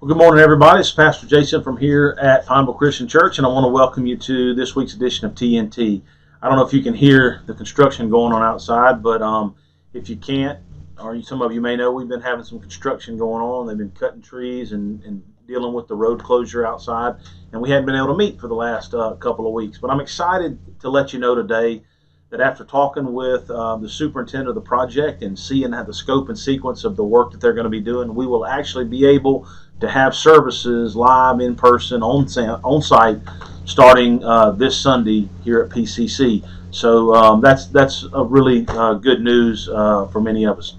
Well, good morning, everybody. It's Pastor Jason from here at Pineville Christian Church, and I want to welcome you to this week's edition of TNT. I don't know if you can hear the construction going on outside, but if you can't, or some of you may know, we've been having some construction going on. They've been cutting trees and dealing with the road closure outside, and we hadn't been able to meet for the last couple of weeks. But I'm excited to let you know today that after talking with the superintendent of the project and seeing how the scope and sequence of the work that they're going to be doing, we will actually be able to have services live in person on site starting this Sunday here at PCC. So that's a really good news for many of us.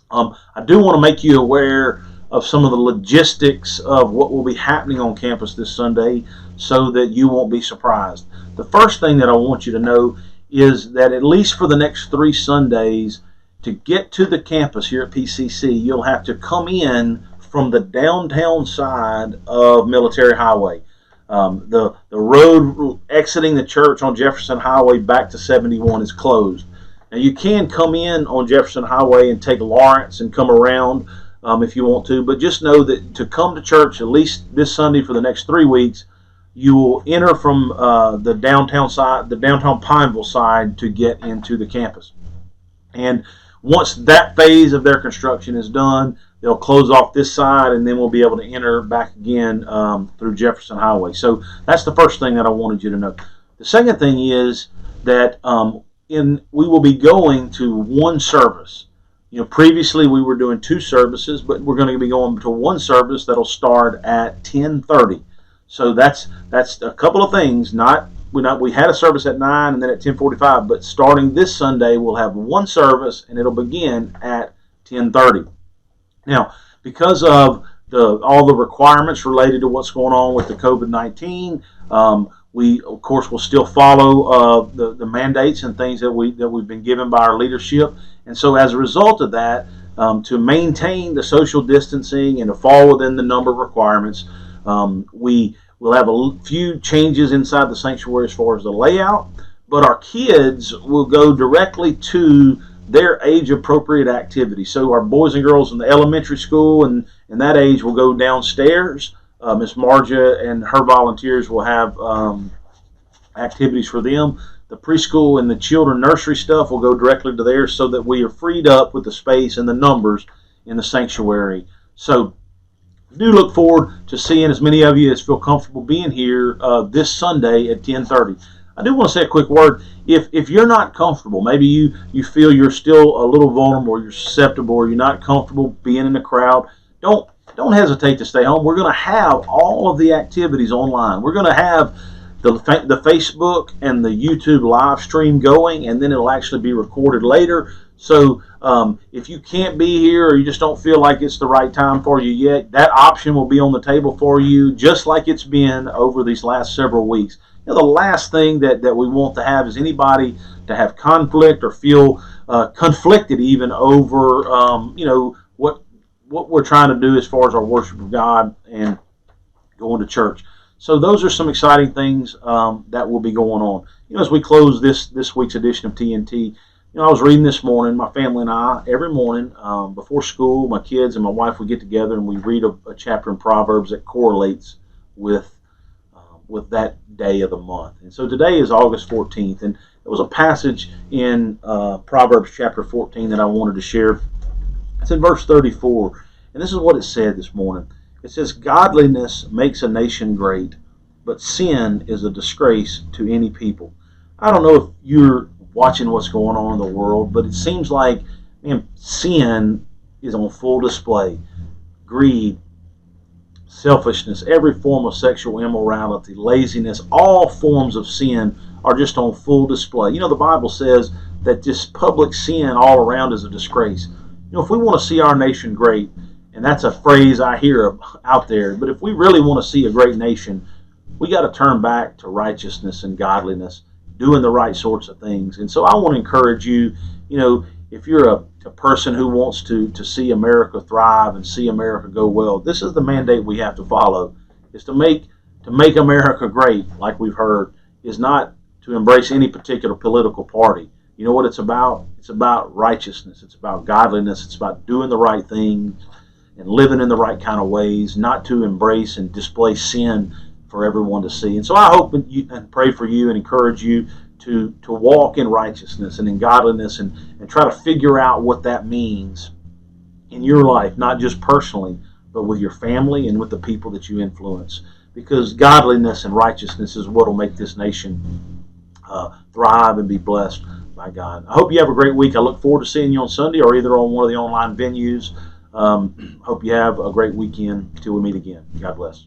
I do want to make you aware of some of the logistics of what will be happening on campus this Sunday so that you won't be surprised. The first thing that I want you to know is that at least for the next 3 Sundays, to get to the campus here at PCC, you'll have to come in from the downtown side of Military Highway. The road exiting the church on Jefferson Highway back to 71 is closed. Now you can come in on Jefferson Highway and take Lawrence and come around if you want to, but just know that to come to church at least this Sunday for the next 3 weeks, you will enter from the downtown side, the downtown Pineville side, to get into the campus. And once that phase of their construction is done, they'll close off this side, and then we'll be able to enter back again through Jefferson Highway. So that's the first thing that I wanted you to know. The second thing is that we will be going to one service. Previously we were doing 2 services, but we're going to be going to one service that'll start at 10:30. So that's a couple of things. We had a service at 9 and then at 10:45, but starting this Sunday we'll have one service and it'll begin at 10:30. Now, because of all the requirements related to what's going on with the COVID-19, we of course will still follow the mandates and things that we've been given by our leadership. And so as a result of that, to maintain the social distancing and to fall within the number of requirements, we will have a few changes inside the sanctuary as far as the layout, but our kids will go directly to their age-appropriate activity. So our boys and girls in the elementary school and that age will go downstairs. Miss Marja and her volunteers will have activities for them. The preschool and the children nursery stuff will go directly to there so that we are freed up with the space and the numbers in the sanctuary. So do look forward to seeing as many of you as feel comfortable being here this Sunday at 10:30. I do want to say a quick word. If you're not comfortable, maybe you feel you're still a little vulnerable, or you're susceptible, or you're not comfortable being in the crowd, don't hesitate to stay home. We're going to have all of the activities online. We're going to have the Facebook and the YouTube live stream going, and then it'll actually be recorded later. So if you can't be here or you just don't feel like it's the right time for you yet, that option will be on the table for you, just like it's been over these last several weeks. The last thing that we want to have is anybody to have conflict or feel conflicted even over what we're trying to do as far as our worship of God and going to church. So those are some exciting things that will be going on. As we close this week's edition of TNT, I was reading this morning, my family and I, every morning before school, my kids and my wife would get together and we read a chapter in Proverbs that correlates with that day of the month. And so today is August 14th, and there was a passage in Proverbs chapter 14 that I wanted to share. It's in verse 34, and this is what it said this morning. It says, "Godliness makes a nation great, but sin is a disgrace to any people." I don't know if you're watching what's going on in the world, but it seems like sin is on full display. Greed, selfishness, every form of sexual immorality, laziness, all forms of sin are just on full display. The Bible says that this public sin all around is a disgrace. If we want to see our nation great, and that's a phrase I hear out there, but if we really want to see a great nation, we got to turn back to righteousness and godliness, doing the right sorts of things. And so I want to encourage you, if you're a person who wants to see America thrive and see America go well, this is the mandate we have to follow, is to make America great, like we've heard, is not to embrace any particular political party. You know what it's about? It's about righteousness. It's about godliness. It's about doing the right thing. and living in the right kind of ways, not to embrace and display sin for everyone to see. And so I hope and pray for you and encourage you to walk in righteousness and in godliness, and try to figure out what that means in your life, not just personally, but with your family and with the people that you influence. Because godliness and righteousness is what will make this nation thrive and be blessed by God. I hope you have a great week. I look forward to seeing you on Sunday or either on one of the online venues. Hope you have a great weekend until we meet again. God bless.